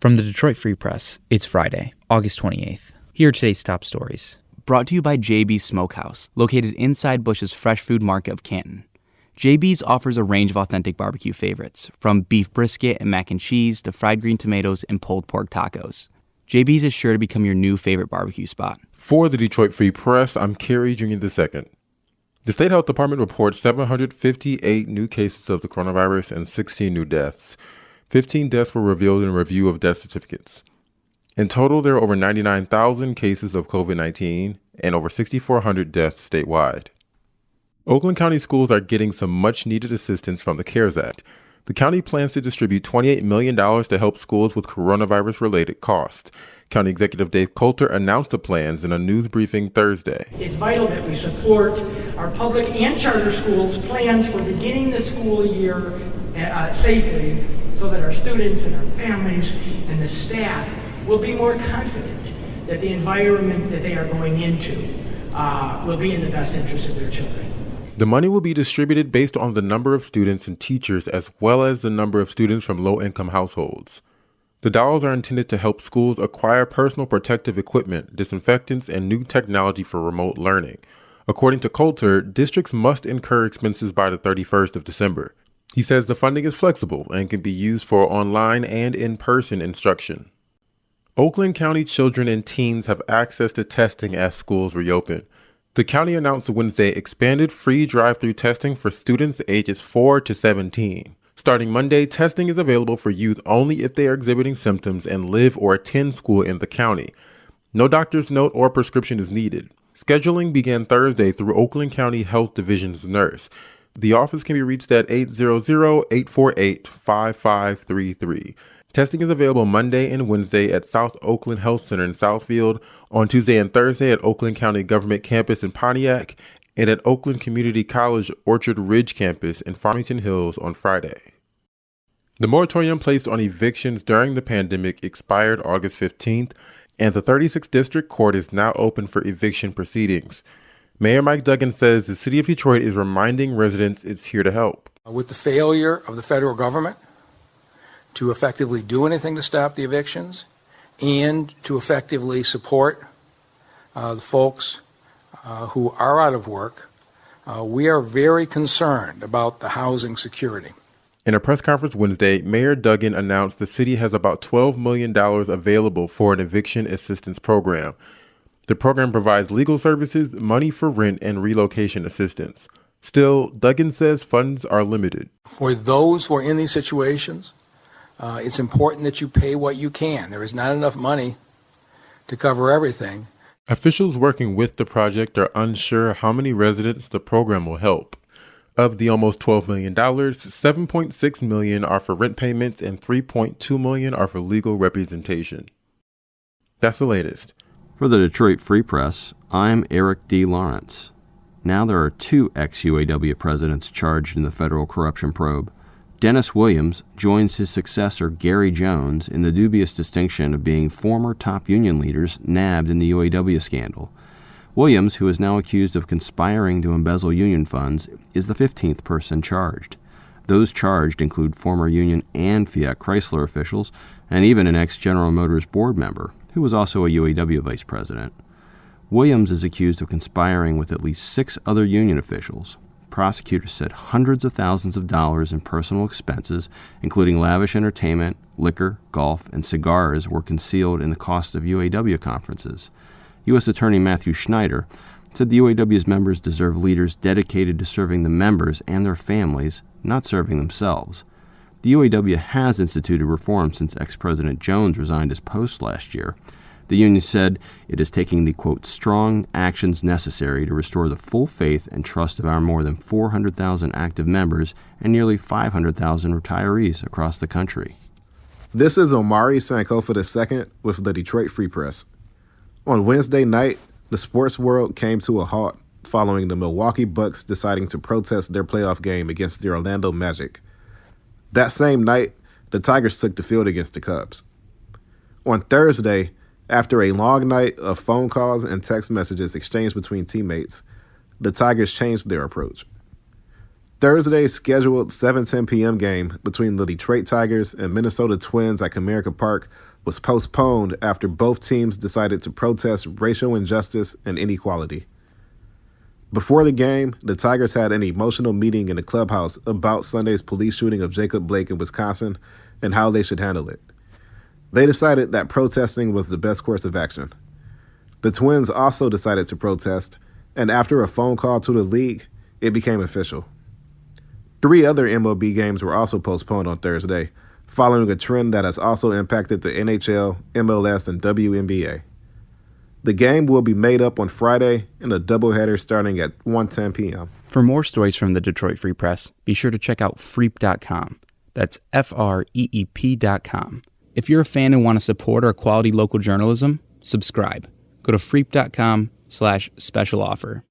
From the Detroit Free Press, it's Friday, August 28th. Here are today's top stories. Brought to you by JB's Smokehouse, located inside Bush's Fresh Food Market of Canton. JB's offers a range of authentic barbecue favorites, from beef brisket and mac and cheese to fried green tomatoes and pulled pork tacos. JB's is sure to become your new favorite barbecue spot. For the Detroit Free Press, I'm Kerry Jr. II. The State Health Department reports 758 new cases of the coronavirus and 16 new deaths. 15 deaths were revealed in a review of death certificates. In total, there are over 99,000 cases of COVID-19 and over 6,400 deaths statewide. Oakland County schools are getting some much-needed assistance from the CARES Act. The county plans to distribute $28 million to help schools with coronavirus-related costs. County Executive Dave Coulter announced the plans in a news briefing Thursday. It's vital that we support our public and charter schools' plans for beginning the school year safely, so that our students and our families and the staff will be more confident that the environment that they are going into will be in the best interest of their children. The money will be distributed based on the number of students and teachers, as well as the number of students from low-income households. The dollars are intended to help schools acquire personal protective equipment, disinfectants, and new technology for remote learning. According to Coulter, districts must incur expenses by the 31st of December. He says the funding is flexible and can be used for online and in-person instruction. Oakland County children and teens have access to testing as schools reopen. The county announced Wednesday expanded free drive-through testing for students ages 4 to 17. Starting Monday, testing is available for youth only if they are exhibiting symptoms and live or attend school in the county. No doctor's note or prescription is needed. Scheduling began Thursday through Oakland County Health Division's nurse. The office can be reached at 800-848-5533. Testing is available Monday and Wednesday at South Oakland Health Center in Southfield, on Tuesday and Thursday at Oakland County Government Campus in Pontiac, and at Oakland Community College Orchard Ridge Campus in Farmington Hills on Friday. The moratorium placed on evictions during the pandemic expired August 15th, and the 36th District Court is now open for eviction proceedings. Mayor Mike Duggan says the city of Detroit is reminding residents it's here to help. With the failure of the federal government to effectively do anything to stop the evictions and to effectively support the folks who are out of work, we are very concerned about the housing security. In a press conference Wednesday, Mayor Duggan announced the city has about $12 million available for an eviction assistance program. The program provides legal services, money for rent, and relocation assistance. Still, Duggan says funds are limited. For those who are in these situations, it's important that you pay what you can. There is not enough money to cover everything. Officials working with the project are unsure how many residents the program will help. Of the almost $12 million, $7.6 million are for rent payments and $3.2 million are for legal representation. That's the latest. For the Detroit Free Press, I'm Eric D. Lawrence. Now there are two ex-UAW presidents charged in the federal corruption probe. Dennis Williams joins his successor Gary Jones in the dubious distinction of being former top union leaders nabbed in the UAW scandal. Williams, who is now accused of conspiring to embezzle union funds, is the 15th person charged. Those charged include former union and Fiat Chrysler officials, and even an ex-General Motors board member, who was also a UAW vice president. Williams is accused of conspiring with at least 6 other union officials. Prosecutors said hundreds of thousands of dollars in personal expenses, including lavish entertainment, liquor, golf, and cigars, were concealed in the cost of UAW conferences. U.S. Attorney Matthew Schneider said the UAW's members deserve leaders dedicated to serving the members and their families, not serving themselves. The UAW has instituted reform since ex-President Jones resigned his post last year. The union said it is taking the, quote, strong actions necessary to restore the full faith and trust of our more than 400,000 active members and nearly 500,000 retirees across the country. This is Omari Sankofa II with the Detroit Free Press. On Wednesday night, the sports world came to a halt following the Milwaukee Bucks deciding to protest their playoff game against the Orlando Magic. That same night, the Tigers took the field against the Cubs. On Thursday, after a long night of phone calls and text messages exchanged between teammates, the Tigers changed their approach. Thursday's scheduled 7:10 p.m. game between the Detroit Tigers and Minnesota Twins at Comerica Park was postponed after both teams decided to protest racial injustice and inequality. Before the game, the Tigers had an emotional meeting in the clubhouse about Sunday's police shooting of Jacob Blake in Wisconsin and how they should handle it. They decided that protesting was the best course of action. The Twins also decided to protest, and after a phone call to the league, it became official. 3 other MLB games were also postponed on Thursday, following a trend that has also impacted the NHL, MLS, and WNBA. The game will be made up on Friday in a doubleheader starting at 1:10 p.m. For more stories from the Detroit Free Press, be sure to check out freep.com. That's FREEP.com. If you're a fan and want to support our quality local journalism, subscribe. Go to freep.com/special offer.